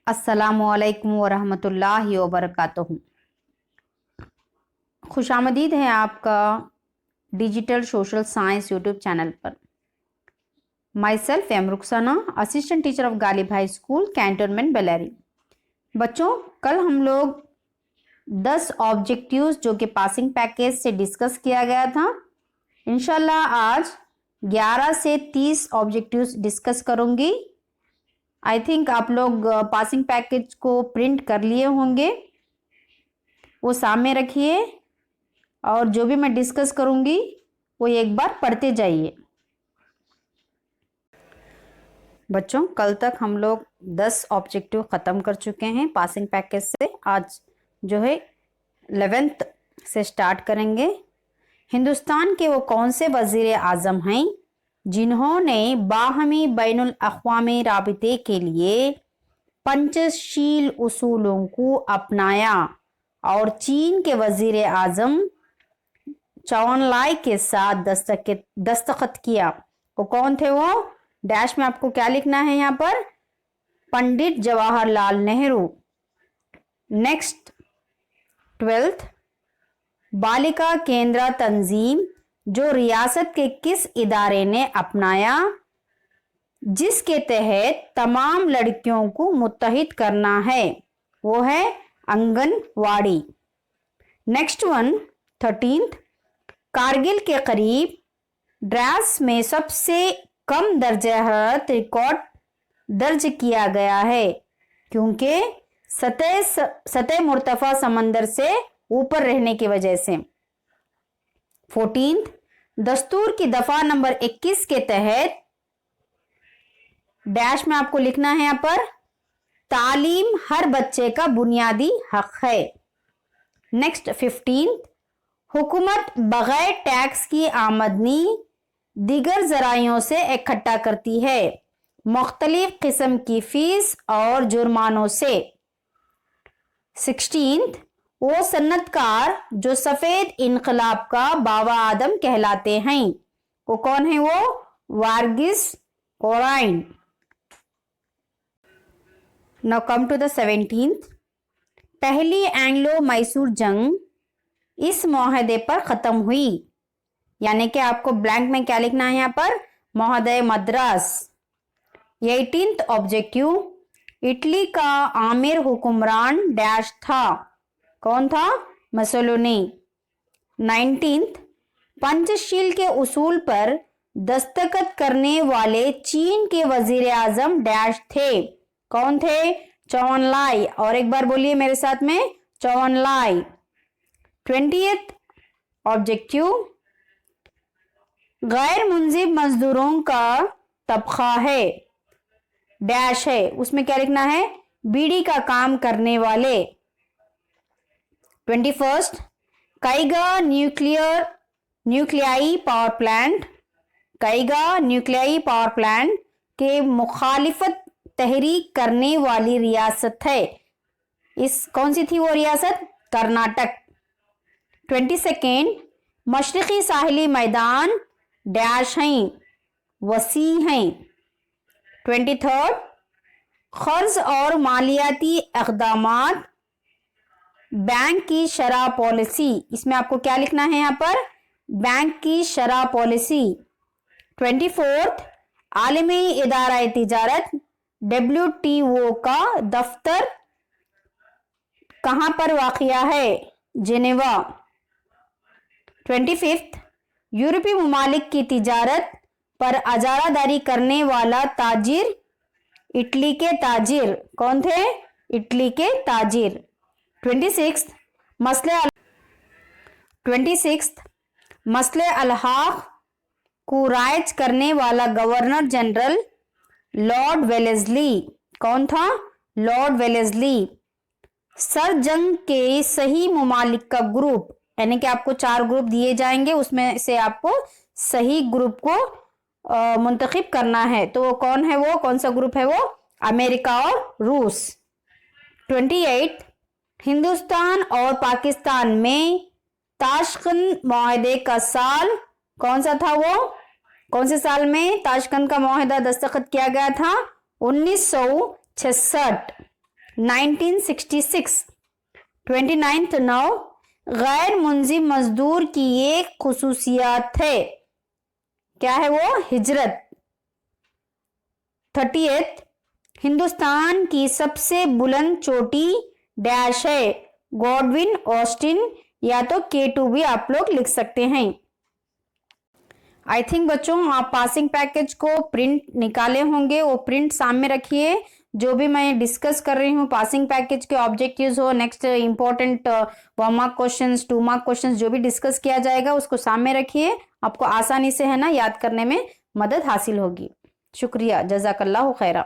अस्सलामुअलैकुम वरहमतुल्लाहि वबरकातुहू। खुशामदीद है आपका digital social science YouTube channel पर। Myself M Rukhsana, assistant teacher of Ghalib high school, cantonment Bellary. बच्चों, कल हम लोग 10 ऑब्जेक्टिव्स जो कि पासिंग पैकेज से डिस्कस किया गया था, इंशाल्लाह आज 11 से 30 ऑब्जेक्टिव्स डिस्कस करूंगी। आई थिंक आप लोग पासिंग पैकेज को प्रिंट कर लिए होंगे, वो सामने रखिए और जो भी मैं डिस्कस करूंगी वो एक बार पढ़ते जाइए। बच्चों, कल तक हम लोग 10 ऑब्जेक्टिव ख़त्म कर चुके हैं पासिंग पैकेज से। आज जो है 11th से स्टार्ट करेंगे। हिंदुस्तान के वो कौन से वज़ीर आज़म हैं जिन्होंने बाहमी बैनुल अक़वामी राबिते के लिए पंचशील उसूलों को अपनाया और चीन के वज़ीर आज़म चौनलाई के साथ दस्तखत किया? वो कौन थे? वो डैश में आपको क्या लिखना है यहाँ पर? पंडित जवाहरलाल नेहरू। नेक्स्ट 12th, बालिका केंद्र तंजीम जो रियासत के किस इदारे ने अपनाया जिसके तहत तमाम लड़कियों को मुत्तहिद करना है? वो है anganwadi. Next one 13th, Kargil के करीब ड्रास में सबसे कम दर्जा हरारत रिकॉर्ड दर्ज किया गया है क्योंकि सतह मुर्तफा समंदर से ऊपर रहने की वजह से। 14th, दस्तूर की दफा नंबर 21 के तहत डैश में आपको लिखना है यहाँ पर तालीम हर बच्चे का बुनियादी हक है। नेक्स्ट 15th, हुकूमत बगैर टैक्स की आमदनी दीगर जराइयों से इकट्ठा करती है, मुख्तलिफ किस्म की फीस और जुर्मानों से। 16th, वो सन्नतकार जो सफेद इनकलाब का बाबा आदम कहलाते हैं, वो कौन है? वो Varghese Kurien. Now come to the 17th, पहली एंग्लो मैसूर जंग इस मुआहदे पर ख़त्म हुई, यानी कि आपको ब्लैंक में क्या लिखना है यहाँ पर? मुआहदा मद्रास। 18th ऑब्जेक्टिव, इटली का आमिर हुक्मरान डैश था? कौन था? मुसोलिनी। 19th, पंचशील के उसूल पर दस्तखत करने वाले चीन के वजीर आजम डैश थे? कौन थे? चौनलाई। और एक बार बोलिए मेरे साथ में, चौनलाई। 20th ऑब्जेक्टिव, गैर मुंजिब मजदूरों का तबका है डैश है, उसमें क्या लिखना है? बीड़ी का काम करने वाले। 21st, काइगा न्यूक्लियाई पावर प्लांट के मुखालिफत तहरीक करने वाली रियासत है। इस कौन सी थी वो रियासत? कर्नाटक। 22nd, मशरकी साहिली मैदान डैश हैं? वसी हैं। 23rd, कर्ज और मालियाती इक़दामात बैंक की शरह पॉलिसी, इसमें आपको क्या लिखना है यहाँ पर? बैंक की शरह पॉलिसी। 24th, आलमी इदारा तिजारत WTO का दफ्तर कहाँ पर वाक़िया है? जेनेवा। 25th, यूरोपीय ममालिक की तिजारत पर अजारादारी करने वाला ताजिर इटली के ताजिर कौन थे? इटली के ताजिर। 26th, मसले अलहाक को राइज करने वाला गवर्नर जनरल लॉर्ड वेलेस्ली कौन था? Lord Wellesley. सर जंग के सही ममालिक का ग्रुप, यानी कि आपको 4 ग्रुप दिए जाएंगे, उसमें से आपको सही ग्रुप को मुंतखब करना है। तो वो कौन है? वो कौन सा ग्रुप है? वो अमेरिका और रूस। 28, हिंदुस्तान और पाकिस्तान में ताशकंद मुआहदे का साल कौन सा था? वो कौन से साल में ताशकंद का मुआहदा दस्तखत किया गया था? 1966। 1966 29th नौ गैर मुंजिम मजदूर की एक खुसूसियात है, क्या है वो? हिजरत। 30th हिंदुस्तान की सबसे बुलंद चोटी डैश है, गॉडविन ऑस्टिन या तो K2 भी आप लोग लिख सकते हैं। आई थिंक बच्चों आप पासिंग पैकेज को प्रिंट निकाले होंगे, वो प्रिंट सामने रखिए। जो भी मैं डिस्कस कर रही हूँ पासिंग पैकेज के ऑब्जेक्टिव्स हो, next important 1 mark questions 2 mark questions जो भी डिस्कस किया जाएगा उसको सामने रखिए, आपको आसानी से है ना याद करने में मदद हासिल होगी। शुक्रिया, जज़ाकल्लाहु खैरा।